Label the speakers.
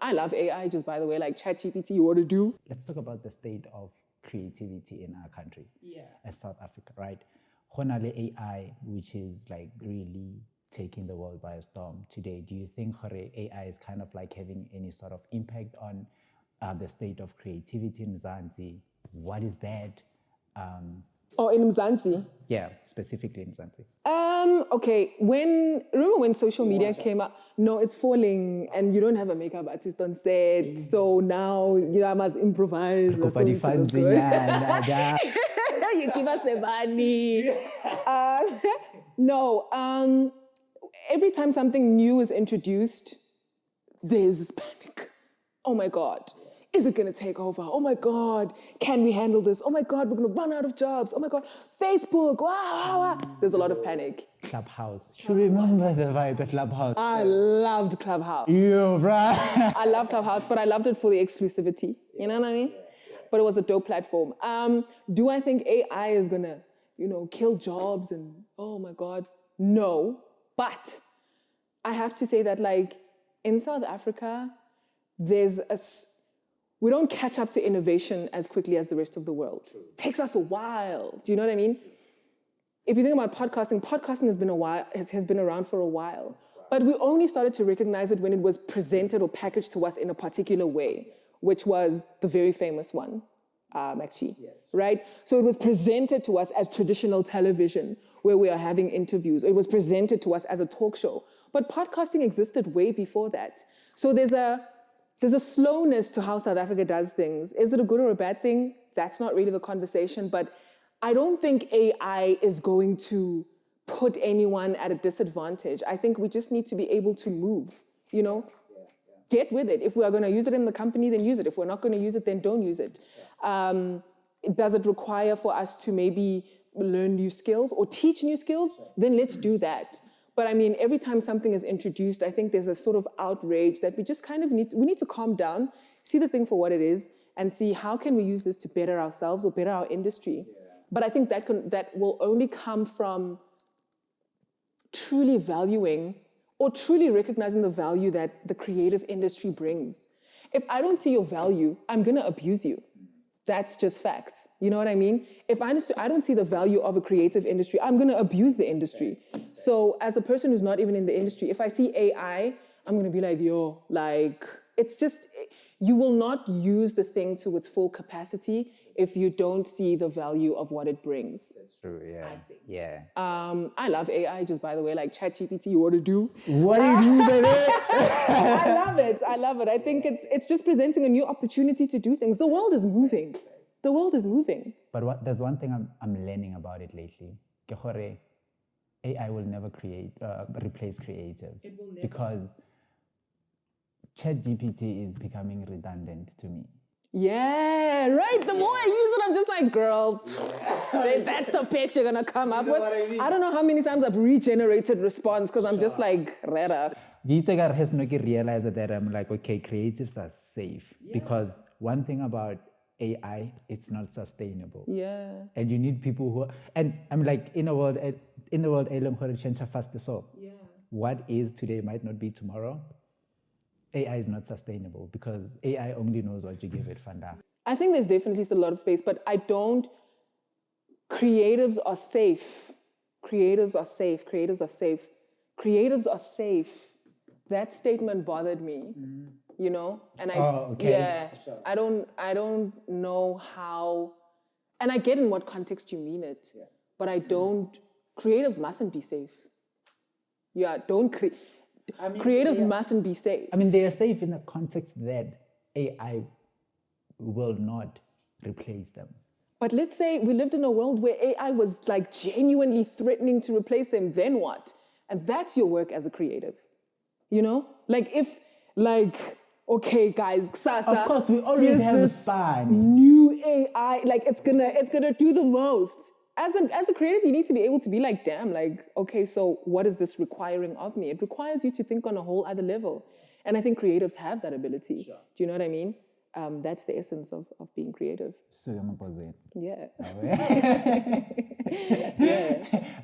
Speaker 1: I love AI, just by the way, like ChatGPT, what to do.
Speaker 2: Let's talk about the state of creativity in our country.
Speaker 1: Yeah.
Speaker 2: As South Africa, right? Honale AI, which is like really taking the world by a storm today. Do you think AI is kind of like having any sort of impact on the state of creativity in Mzansi? What is that?
Speaker 1: In Mzansi?
Speaker 2: Yeah, specifically in Mzansi.
Speaker 1: Okay, remember when social media came up? No, it's falling and you don't have a makeup artist on set. So now, I must improvise. You give us the money. Every time something new is introduced, there's this panic. Oh my God. Is it going to take over? Oh my God, can we handle this? Oh my God, we're going to run out of jobs. Oh my God, Facebook, wow. There's a lot of panic.
Speaker 2: Clubhouse. You remember the vibe at Clubhouse?
Speaker 1: I loved Clubhouse.
Speaker 2: You, right?
Speaker 1: I loved Clubhouse, but I loved it for the exclusivity. You know what I mean? But it was a dope platform. Do I think AI is going to, kill jobs and, oh my God, no. But I have to say that, like, in South Africa, we don't catch up to innovation as quickly as the rest of the world. It takes us a while. Do you know what I mean? If you think about podcasting has been around for a while. But we only started to recognize it when it was presented or packaged to us in a particular way, which was the very famous one, actually, right? So it was presented to us as traditional television, where we are having interviews. It was presented to us as a talk show. But podcasting existed way before that. So there's a slowness to how South Africa does things. Is it a good or a bad thing? That's not really the conversation, but I don't think AI is going to put anyone at a disadvantage. I think we just need to be able to move, Get with it. If we are going to use it in the company, then use it. If we're not going to use it, then don't use it. Does it require for us to maybe learn new skills or teach new skills? Then let's do that. But I mean, every time something is introduced, I think there's a sort of outrage that we just kind of need to calm down, see the thing for what it is, and see how can we use this to better ourselves or better our industry. Yeah. But I think that will only come from truly valuing or truly recognizing the value that the creative industry brings. If I don't see your value, I'm going to abuse you. That's just facts. You know what I mean? If I don't see the value of a creative industry, I'm going to abuse the industry. So as a person who's not even in the industry, if I see AI, I'm going to be like, it's just, you will not use the thing to its full capacity if you don't see the value of what it brings.
Speaker 2: That's true, yeah. I think. Yeah.
Speaker 1: I love AI, just by the way, like ChatGPT, what to do?
Speaker 2: What do you do, baby?
Speaker 1: I love it. I think it's just presenting a new opportunity to do things. The world is moving.
Speaker 2: But there's one thing I'm learning about it lately. AI will never replace creatives. It will never. Because ChatGPT is becoming redundant to me.
Speaker 1: Yeah, right. The more I use it, I'm just like, girl, that's the pitch you're going to come up with. I mean? I don't know how many times I've regenerated response because I'm just like, reda.
Speaker 2: Gita has not realized that I'm like, okay, creatives are safe. Yeah. Because one thing about AI, it's not sustainable.
Speaker 1: Yeah.
Speaker 2: And you need people who, and I'm like, in the world, what is today might not be tomorrow. AI is not sustainable because AI only knows what you give it, Fanda.
Speaker 1: I think there's definitely still a lot of space, but creatives are safe. That statement bothered me, and I don't know how, and I get in what context you mean it, but creatives mustn't be safe. Creatives mustn't be safe.
Speaker 2: I mean, they are safe in the context that AI will not replace them.
Speaker 1: But let's say we lived in a world where AI was like genuinely threatening to replace them, then what? And that's your work as a creative. Okay, guys, Sasa.
Speaker 2: Of course, we always have a span.
Speaker 1: New AI, it's gonna do the most. As a creative, you need to be able to be like, damn, okay, so what is this requiring of me? It requires you to think on a whole other level. And I think creatives have that ability. Sure. Do you know what I mean? That's the essence of being creative.
Speaker 2: So,
Speaker 1: yeah. Yeah.